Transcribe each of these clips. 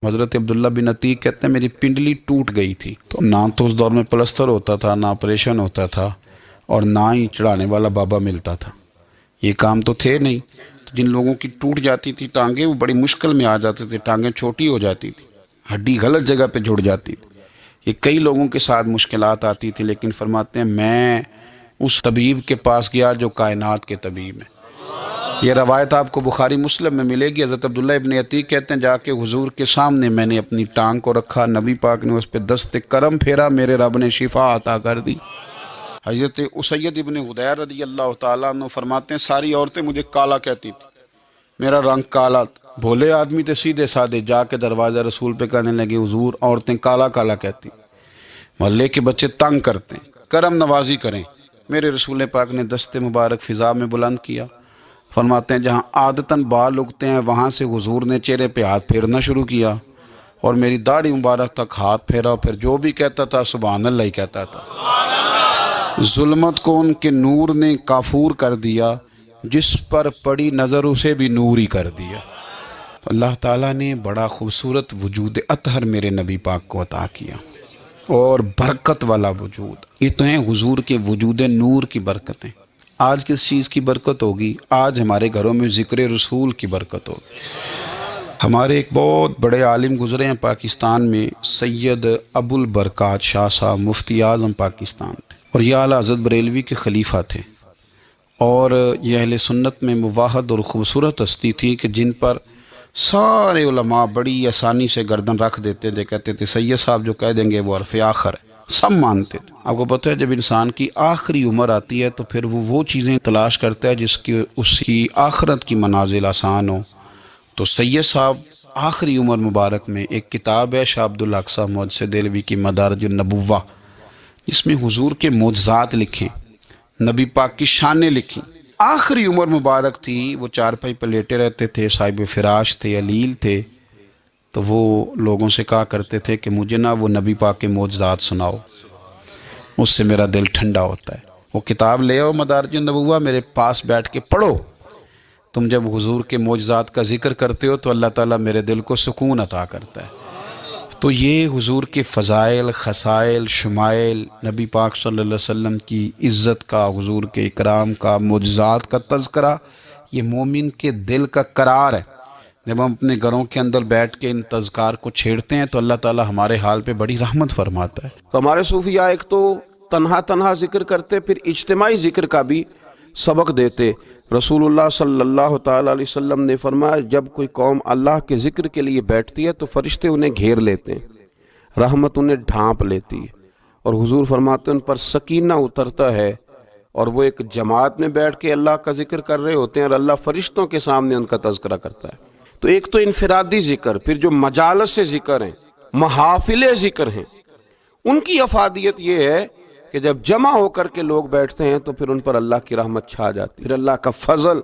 حضرت عبداللہ بن عتیق کہتے ہیں میری پنڈلی ٹوٹ گئی تھی، تو نہ تو اس دور میں پلستر ہوتا تھا، نہ آپریشن ہوتا تھا، اور نہ ہی چڑھانے والا بابا ملتا تھا، یہ کام تو تھے نہیں۔ تو جن لوگوں کی ٹوٹ جاتی تھی ٹانگیں، وہ بڑی مشکل میں آ جاتے تھے، ٹانگیں چھوٹی ہو جاتی تھی، ہڈی غلط جگہ پہ جڑ جاتی تھی، یہ کئی لوگوں کے ساتھ مشکلات آتی تھی، لیکن فرماتے ہیں میں اس طبیب کے پاس گیا جو کائنات کے طبیب ہے۔ یہ روایت آپ کو بخاری مسلم میں ملے گی۔ حضرت عبداللہ ابن عتیق کہتے ہیں جا کے حضور کے سامنے میں نے اپنی ٹانگ کو رکھا، نبی پاک نے اس پہ دست کرم پھیرا، میرے رب نے شفا عطا کر دی۔ حضرت اسید ابن حدیر رضی اللہ تعالیٰ عنہ فرماتے ہیں ساری عورتیں مجھے کالا کہتی تھی، میرا رنگ کالا تھا، بھولے آدمی تھے سیدھے سادے، جا کے دروازہ رسول پہ کہنے لگے حضور عورتیں کالا کالا کہتی، محلے کے بچے تنگ کرتے ہیں، کرم نوازی کریں۔ میرے رسول پاک نے دست مبارک فضا میں بلند کیا، فرماتے ہیں جہاں عادتاً بال اگتے ہیں وہاں سے حضور نے چہرے پہ ہاتھ پھیرنا شروع کیا، اور میری داڑھی مبارک تک ہاتھ پھیرا، پھر جو بھی کہتا تھا سبحان اللہ ہی کہتا تھا۔ ظلمت کو ان کے نور نے کافور کر دیا، جس پر پڑی نظر اسے بھی نور ہی کر دیا۔ اللہ تعالیٰ نے بڑا خوبصورت وجود اطہر میرے نبی پاک کو عطا کیا، اور برکت والا وجود، یہ تو ہیں حضور کے وجود نور کی برکتیں۔ آج کس چیز کی برکت ہوگی؟ آج ہمارے گھروں میں ذکر رسول کی برکت ہوگی۔ ہمارے ایک بہت بڑے عالم گزرے ہیں پاکستان میں، سید ابو البرکات شاہ صاحب، مفتی اعظم پاکستان تھے، اور یہ اعلیٰ حضرت بریلوی کے خلیفہ تھے، اور یہ اہل سنت میں مواحد اور خوبصورت ہستی تھی کہ جن پر سارے علماء بڑی آسانی سے گردن رکھ دیتے تھے، کہتے تھے سید صاحب جو کہہ دیں گے وہ حرف آخر ہے، سب مانتے تھے۔ آپ کو پتہ ہے جب انسان کی آخری عمر آتی ہے تو پھر وہ چیزیں تلاش کرتا ہے جس کی اس کی آخرت کی منازل آسان ہو، تو سید صاحب آخری عمر مبارک میں ایک کتاب ہے شاہ عبد الحق صاحب محدث دہلوی کی مدارج النبوہ، جس میں حضور کے معجزات لکھیں، نبی پاک کی شانیں لکھی۔ آخری عمر مبارک تھی، وہ چارپائی پہ لیٹے رہتے تھے، صاحب فراش تھے، علیل تھے، تو وہ لوگوں سے کہا کرتے تھے کہ مجھے نا وہ نبی پاک کے معجزات سناؤ، اس سے میرا دل ٹھنڈا ہوتا ہے۔ وہ کتاب لے آؤ مدارج النبوہ، میرے پاس بیٹھ کے پڑھو، تم جب حضور کے معجزات کا ذکر کرتے ہو تو اللہ تعالیٰ میرے دل کو سکون عطا کرتا ہے۔ تو یہ حضور کے فضائل، خصائل، شمائل، نبی پاک صلی اللہ علیہ وسلم کی عزت کا، حضور کے اکرام کا، معجزات کا تذکرہ، یہ مومن کے دل کا قرار ہے۔ جب ہم اپنے گھروں کے اندر بیٹھ کے ان تذکار کو چھیڑتے ہیں تو اللہ تعالیٰ ہمارے حال پہ بڑی رحمت فرماتا ہے۔ تو ہمارے صوفیاء ایک تو تنہا ذکر کرتے، پھر اجتماعی ذکر کا بھی سبق دیتے۔ رسول اللہ صلی اللہ تعالی علیہ وسلم نے فرمایا جب کوئی قوم اللہ کے ذکر کے لیے بیٹھتی ہے تو فرشتے انہیں گھیر لیتے ہیں، رحمت انہیں ڈھانپ لیتی ہے، اور حضور فرماتے ہیں ان پر سکینہ اترتا ہے، اور وہ ایک جماعت میں بیٹھ کے اللہ کا ذکر کر رہے ہوتے ہیں اور اللہ فرشتوں کے سامنے ان کا تذکرہ کرتا ہے۔ تو ایک تو انفرادی ذکر، پھر جو مجالس سے ذکر ہیں، محافل ذکر ہیں، ان کی افادیت یہ ہے کہ جب جمع ہو کر کے لوگ بیٹھتے ہیں تو پھر ان پر اللہ کی رحمت چھا جاتی ہے، پھر اللہ کا فضل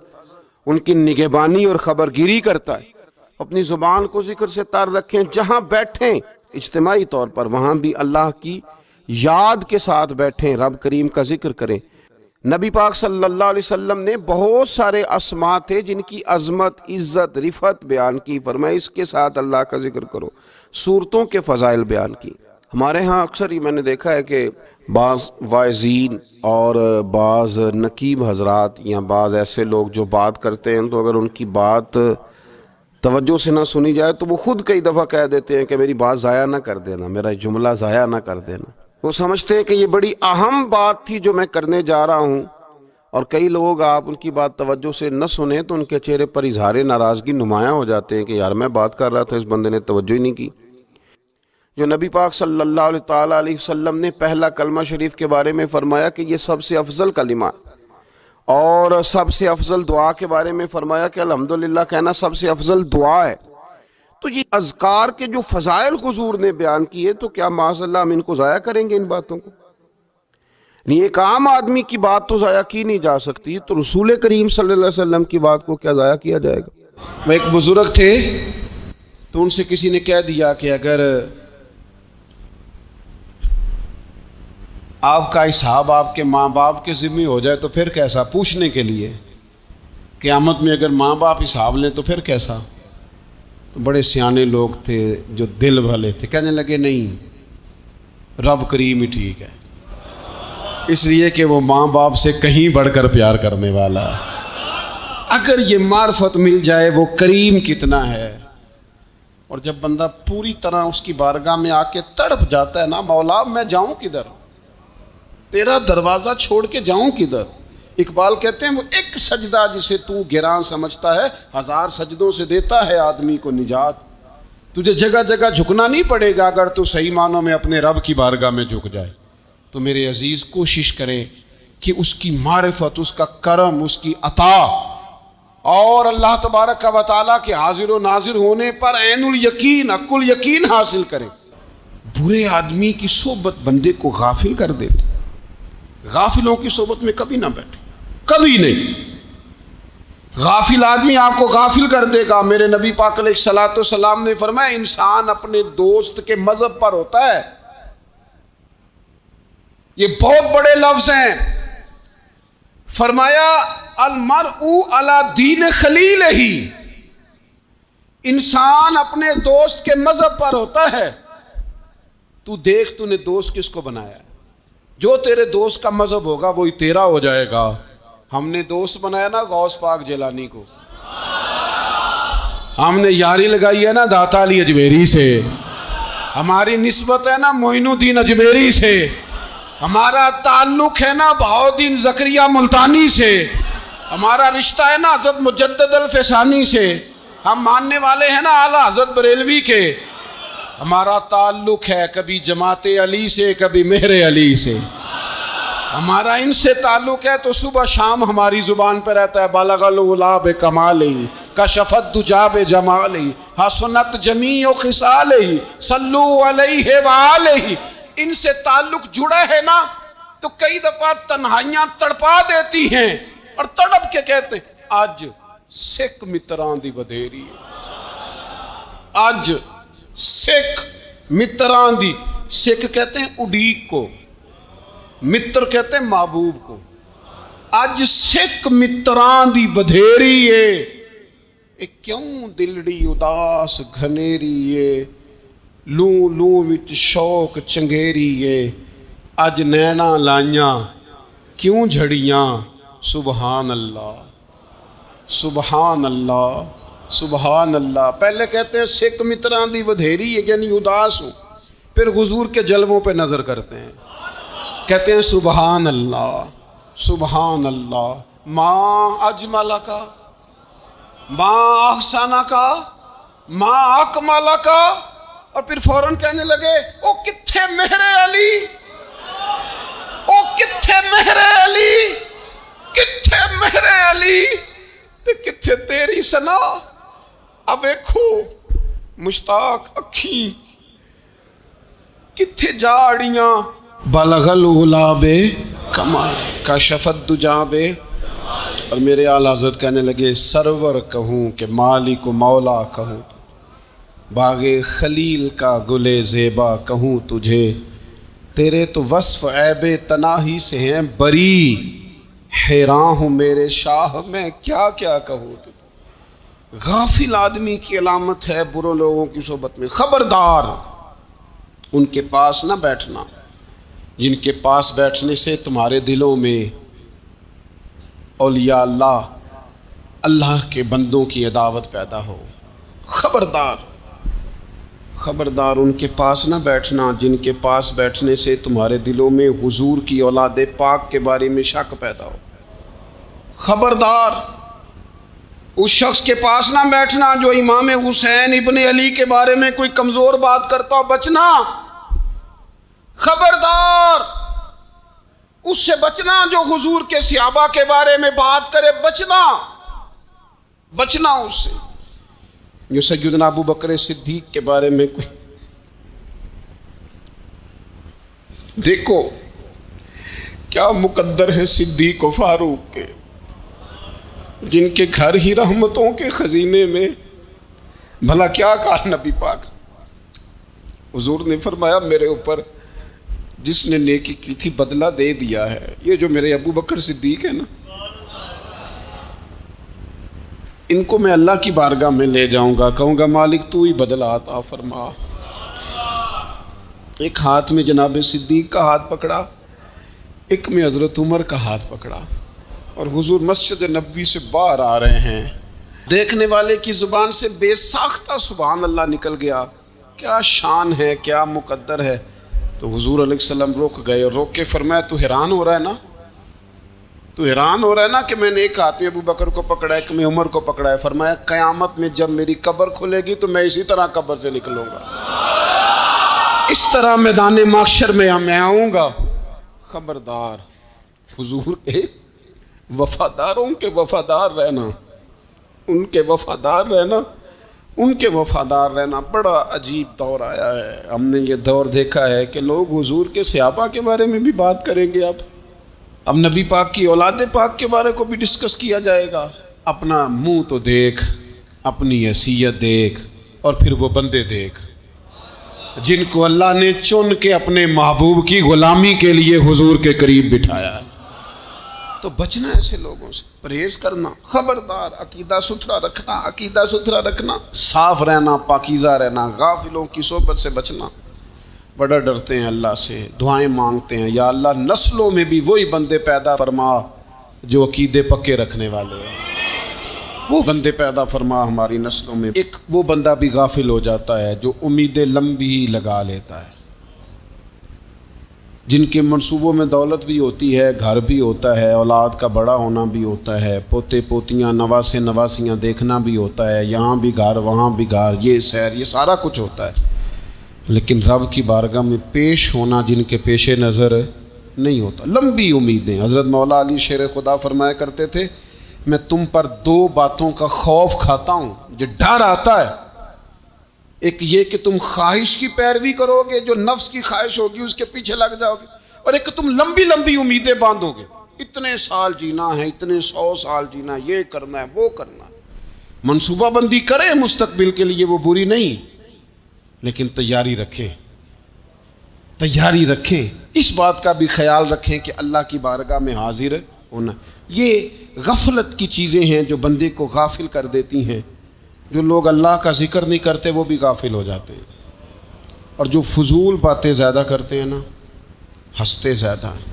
ان کی نگہبانی اور خبرگیری کرتا ہے۔ اپنی زبان کو ذکر سے تار رکھیں، جہاں بیٹھیں اجتماعی طور پر وہاں بھی اللہ کی یاد کے ساتھ بیٹھیں، رب کریم کا ذکر کریں۔ نبی پاک صلی اللہ علیہ وسلم نے بہت سارے اسماء تھے جن کی عظمت، عزت، رفعت بیان کی، فرمایا اس کے ساتھ اللہ کا ذکر کرو۔ صورتوں کے فضائل بیان کی۔ ہمارے ہاں اکثر یہ میں نے دیکھا ہے کہ بعض واعظین اور بعض نقیب حضرات یا بعض ایسے لوگ جو بات کرتے ہیں تو اگر ان کی بات توجہ سے نہ سنی جائے تو وہ خود کئی دفعہ کہہ دیتے ہیں کہ میری بات ضائع نہ کر دینا، میرا جملہ ضائع نہ کر دینا۔ وہ سمجھتے ہیں کہ یہ بڑی اہم بات تھی جو میں کرنے جا رہا ہوں، اور کئی لوگ آپ ان کی بات توجہ سے نہ سنیں تو ان کے چہرے پر اظہار ناراضگی نمایاں ہو جاتے ہیں کہ یار میں بات کر رہا تھا اس بندے نے توجہ ہی نہیں کی۔ جو نبی پاک صلی اللہ علیہ وسلم نے پہلا کلمہ شریف کے بارے میں فرمایا کہ یہ سب سے افضل کلمہ، اور سب سے افضل دعا کے بارے میں فرمایا کہ الحمدللہ کہنا سب سے افضل دعا ہے۔ تو یہ اذکار کے جو فضائل حضور نے بیان کیے تو کیا معاذ اللہ ہم ان کو ضائع کریں گے؟ ان باتوں کو ایک عام آدمی کی بات تو ضائع کی نہیں جا سکتی، تو رسول کریم صلی اللہ علیہ وسلم کی بات کو کیا ضائع کیا جائے گا؟ وہ ایک بزرگ تھے تو ان سے کسی نے کہہ دیا کہ اگر آپ کا حساب آپ کے ماں باپ کے ذمہ ہو جائے تو پھر کیسا؟ پوچھنے کے لیے قیامت میں اگر ماں باپ حساب لیں تو پھر کیسا؟ تو بڑے سیانے لوگ تھے جو دل والے تھے، کہنے لگے نہیں، رب کریم ہی ٹھیک ہے، اس لیے کہ وہ ماں باپ سے کہیں بڑھ کر پیار کرنے والا ہے۔ اگر یہ معرفت مل جائے وہ کریم کتنا ہے، اور جب بندہ پوری طرح اس کی بارگاہ میں آ کے تڑپ جاتا ہے نا، مولا میں جاؤں کدھر، تیرا دروازہ چھوڑ کے جاؤں کدھر۔ اقبال کہتے ہیں وہ ایک سجدہ جسے تو گراں سمجھتا ہے، 1000 سجدوں سے دیتا ہے آدمی کو نجات۔ تجھے جگہ جگہ جھکنا نہیں پڑے گا اگر تو صحیح معنوں میں اپنے رب کی بارگاہ میں جھک جائے۔ تو میرے عزیز کوشش کرے کہ اس کی معرفت، اس کا کرم، اس کی عطا اور اللہ تبارک و تعالیٰ کے حاضر و ناظر ہونے پر عین الیقین، حق الیقین حاصل کرے۔ برے آدمی کی صحبت بندے کو غافل کر دیتی، غافلوں کی صحبت میں کبھی نہ بیٹھے، کبھی نہیں۔ غافل آدمی آپ کو غافل کر دے گا۔ میرے نبی پاک علیہ الصلوۃ والسلام نے فرمایا انسان اپنے دوست کے مذہب پر ہوتا ہے۔ یہ بہت بڑے لفظ ہیں۔ فرمایا المرء علی دین خلیلہ، انسان اپنے دوست کے مذہب پر ہوتا ہے۔ تو دیکھ تو نے دوست کس کو بنایا ہے، جو تیرے دوست کا مذہب ہوگا وہی تیرا ہو جائے گا۔ ہم نے دوست بنایا نا غوث پاک جیلانی کو، ہم نے یاری لگائی ہے نا داتا علی اجمیری سے، ہماری نسبت ہے نا معین الدین اجمیری سے، ہمارا تعلق ہے نا بہاؤالدین زکریہ ملتانی سے، ہمارا رشتہ ہے نا حضرت مجدد الفسانی سے، ہم ماننے والے ہیں نا اعلیٰ حضرت بریلوی کے، ہمارا تعلق ہے کبھی جماعت علی سے کبھی مہر علی سے، ہمارا ان سے تعلق ہے تو صبح شام ہماری زبان پہ رہتا ہے بالغ العلا بکمالہ کشف الدجی بجمالہ حسنت جمیع خصالہ صلو علیہ وآلہ۔ ان سے تعلق جڑا ہے نا تو کئی دفعہ تنہائیاں تڑپا دیتی ہیں اور تڑپ کے کہتے ہیں آج سکھ متراں دی ودھیری ہے، آج سکھ متراں دی، سکھ کہتے ہیں اڈیق کو، متر کہتے ہیں محبوب کو۔ اج سکھ متراں دی بدھیری ہے، اے کیوں دلڑی اداس گھنیری ہے، لوں لوں وچ شوق چنگیری ہے، اج نینا لائیاں کیوں جھڑیاں، سبحان اللہ سبحان اللہ سبحان اللہ۔ پہلے کہتے ہیں سکھ متراں دی بدھیری ہے یعنی اداس ہوں، پھر حضور کے جلووں پہ نظر کرتے ہیں، کہتے ہیں سبحان اللہ سبحان اللہ، ماں اجمل کا، ماں احسن کا، ماں اکمل کا، اور پھر فوراً کہنے لگے او کتھے مہر علی، او کتھے مہر علی، کتھے مہر علی تے کتھے تیری سنا۔ اب دیکھو مشتاق اکھیں کتھے جاڑیاں، بلغ العلا بے کمال کشف الدجی بے، اور میرے اعلیٰ حضرت کہنے لگے سرور کہوں کہ مالک و مولا کہوں، باغ خلیل کا گل زیبا کہوں تجھے، تیرے تو وصف عیب تناہی سے ہیں بری، حیراں ہوں میرے شاہ میں کیا کیا کہوں تجھے۔ غافل آدمی کی علامت ہے برے لوگوں کی صحبت میں، خبردار ان کے پاس نہ بیٹھنا جن کے پاس بیٹھنے سے تمہارے دلوں میں اولیاء اللہ، اللہ کے بندوں کی عداوت پیدا ہو۔ خبردار خبردار ان کے پاس نہ بیٹھنا جن کے پاس بیٹھنے سے تمہارے دلوں میں حضور کی اولاد پاک کے بارے میں شک پیدا ہو۔ خبردار اس شخص کے پاس نہ بیٹھنا جو امام حسین ابن علی کے بارے میں کوئی کمزور بات کرتا ہو، بچنا۔ خبردار اس سے بچنا جو حضور کے صحابہ کے بارے میں بات کرے، بچنا بچنا اس سے۔ جو سیدنا ابو بکر صدیق کے بارے میں کوئی، دیکھو کیا مقدر ہے صدیق و فاروق کے، جن کے گھر ہی رحمتوں کے خزینے میں، بھلا کیا کہا نبی پاک، حضور نے فرمایا میرے اوپر جس نے نیکی کی تھی بدلہ دے دیا ہے۔ یہ جو میرے ابو بکر صدیق ہے نا، ان کو میں اللہ کی بارگاہ میں لے جاؤں گا, کہوں گا مالک تو ہی بدلا عطا فرما. ایک ہاتھ میں جناب صدیق کا ہاتھ پکڑا, ایک میں حضرت عمر کا ہاتھ پکڑا, اور حضور مسجد نبوی سے باہر آ رہے ہیں. دیکھنے والے کی زبان سے بے ساختہ سبحان اللہ نکل گیا. کیا شان ہے, کیا مقدر ہے. تو حضور علیہ السلام رک گئے, اور روک کے فرمایا تو حیران ہو رہا ہے نا, تو حیران ہو رہا ہے نا کہ میں نے ایک ہاتھ میں ابو بکر کو پکڑا ہے, ایک میں عمر کو پکڑا ہے. فرمایا قیامت میں جب میری قبر کھلے گی تو میں اسی طرح قبر سے نکلوں گا, اس طرح میدان محشر میں میں آؤں گا. خبردار, حضور کے وفاداروں کے وفادار رہنا, ان کے وفادار رہنا, ان کے وفادار رہنا. بڑا عجیب دور آیا ہے. ہم نے یہ دور دیکھا ہے کہ لوگ حضور کے صحابہ کے بارے میں بھی بات کریں گے. اب نبی پاک کی اولاد پاک کے بارے کو بھی ڈسکس کیا جائے گا. اپنا منہ تو دیکھ, اپنی حیثیت دیکھ, اور پھر وہ بندے دیکھ جن کو اللہ نے چن کے اپنے محبوب کی غلامی کے لیے حضور کے قریب بٹھایا ہے. تو بچنا ایسے لوگوں سے, پرہیز کرنا. خبردار, عقیدہ ستھرا رکھنا, عقیدہ ستھرا رکھنا, صاف رہنا, پاکیزہ رہنا, غافلوں کی صحبت سے بچنا. بڑا ڈرتے ہیں اللہ سے, دعائیں مانگتے ہیں, یا اللہ نسلوں میں بھی وہی بندے پیدا فرما جو عقیدے پکے رکھنے والے ہیں. وہ بندے پیدا فرما ہماری نسلوں میں. ایک وہ بندہ بھی غافل ہو جاتا ہے جو امیدیں لمبی ہی لگا لیتا ہے, جن کے منصوبوں میں دولت بھی ہوتی ہے, گھر بھی ہوتا ہے, اولاد کا بڑا ہونا بھی ہوتا ہے, پوتے پوتیاں نواسے نواسیاں دیکھنا بھی ہوتا ہے, یہاں بھی گھر وہاں بھی گھر, یہ سیر, یہ سارا کچھ ہوتا ہے. لیکن رب کی بارگاہ میں پیش ہونا جن کے پیش نظر نہیں ہوتا. لمبی امیدیں. حضرت مولا علی شیر خدا فرمایا کرتے تھے, میں تم پر دو باتوں کا خوف کھاتا ہوں, جو ڈر آتا ہے. ایک یہ کہ تم خواہش کی پیروی کرو گے, جو نفس کی خواہش ہوگی اس کے پیچھے لگ جاؤ گے, اور ایک کہ تم لمبی لمبی امیدیں باندھو گے. اتنے سال جینا ہے, اتنے 100 سال جینا, یہ کرنا ہے, وہ کرنا ہے. منصوبہ بندی کریں مستقبل کے لیے, وہ بری نہیں, لیکن تیاری رکھیں, تیاری رکھیں. اس بات کا بھی خیال رکھیں کہ اللہ کی بارگاہ میں حاضر ہونا. یہ غفلت کی چیزیں ہیں جو بندے کو غافل کر دیتی ہیں. جو لوگ اللہ کا ذکر نہیں کرتے وہ بھی غافل ہو جاتے ہیں, اور جو فضول باتیں زیادہ کرتے ہیں نا, ہنستے زیادہ ہیں.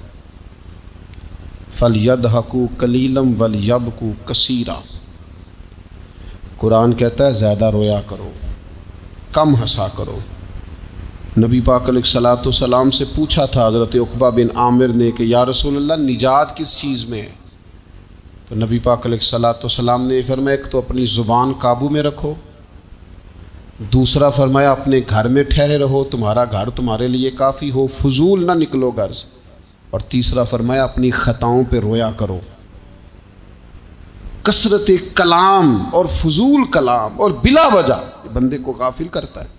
فَلْيَضْحَكُوا قَلِيلًا وَلْيَبْكُوا كَثِيرًا. قرآن کہتا ہے زیادہ رویا کرو, کم ہنسا کرو. نبی پاک علیہ الصلوۃ والسلام سے پوچھا تھا حضرت عقبہ بن عامر نے کہ یا رسول اللہ نجات کس چیز میں ہے؟ تو نبی پاک علیہ الصلوۃ والسلام نے فرمایا ایک تو اپنی زبان قابو میں رکھو, دوسرا فرمایا اپنے گھر میں ٹھہرے رہو, تمہارا گھر تمہارے لیے کافی ہو, فضول نہ نکلو گھر سے, اور تیسرا فرمایا اپنی خطاؤں پہ رویا کرو. کثرت کلام اور فضول کلام اور بلا وجہ بندے کو غافل کرتا ہے,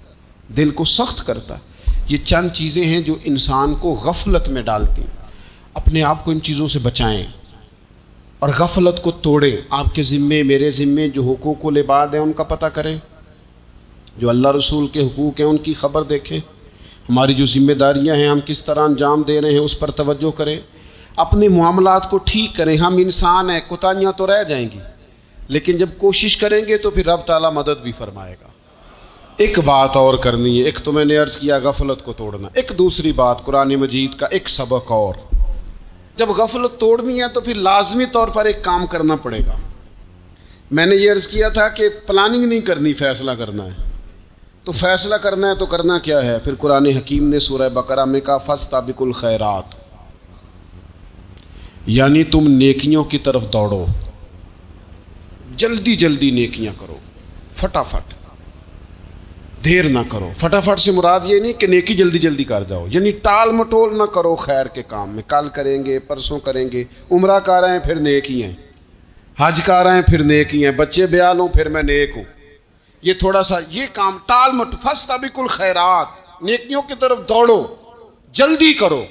دل کو سخت کرتا ہے. یہ چند چیزیں ہیں جو انسان کو غفلت میں ڈالتی ہیں. اپنے آپ کو ان چیزوں سے بچائیں اور غفلت کو توڑیں. آپ کے ذمے, میرے ذمے جو حقوق العباد ہیں ان کا پتہ کریں, جو اللہ رسول کے حقوق ہیں ان کی خبر دیکھیں. ہماری جو ذمہ داریاں ہیں ہم کس طرح انجام دے رہے ہیں اس پر توجہ کریں. اپنے معاملات کو ٹھیک کریں. ہم انسان ہیں, کوتاہیاں تو رہ جائیں گی, لیکن جب کوشش کریں گے تو پھر رب تعالیٰ مدد بھی فرمائے گا. ایک بات اور کرنی ہے, ایک تو میں نے عرض کیا غفلت کو توڑنا, ایک دوسری بات قرآن مجید کا ایک سبق اور. جب غفلت توڑنی ہے تو پھر لازمی طور پر ایک کام کرنا پڑے گا. میں نے یہ عرض کیا تھا کہ پلاننگ نہیں کرنی, فیصلہ کرنا ہے. تو فیصلہ کرنا ہے تو کرنا کیا ہے؟ پھر قرآن حکیم نے سورہ بقرہ میں کہا فاستبقوا الخیرات, یعنی تم نیکیوں کی طرف دوڑو, جلدی جلدی نیکیاں کرو, فٹافٹ, دیر نہ کرو. فٹافٹ سے مراد یہ نہیں کہ نیکی جلدی جلدی کر جاؤ, یعنی ٹال مٹول نہ کرو خیر کے کام میں. کل کریں گے, پرسوں کریں گے, عمرہ کر رہے ہیں پھر نیکی ہیں, حج کر رہے ہیں پھر نیکی ہیں, بچے بیال ہوں پھر میں نیک ہوں. یہ تھوڑا سا یہ کام ٹال مٹ. فاستبقوا الخیرات, نیکیوں کی طرف دوڑو, جلدی کرو.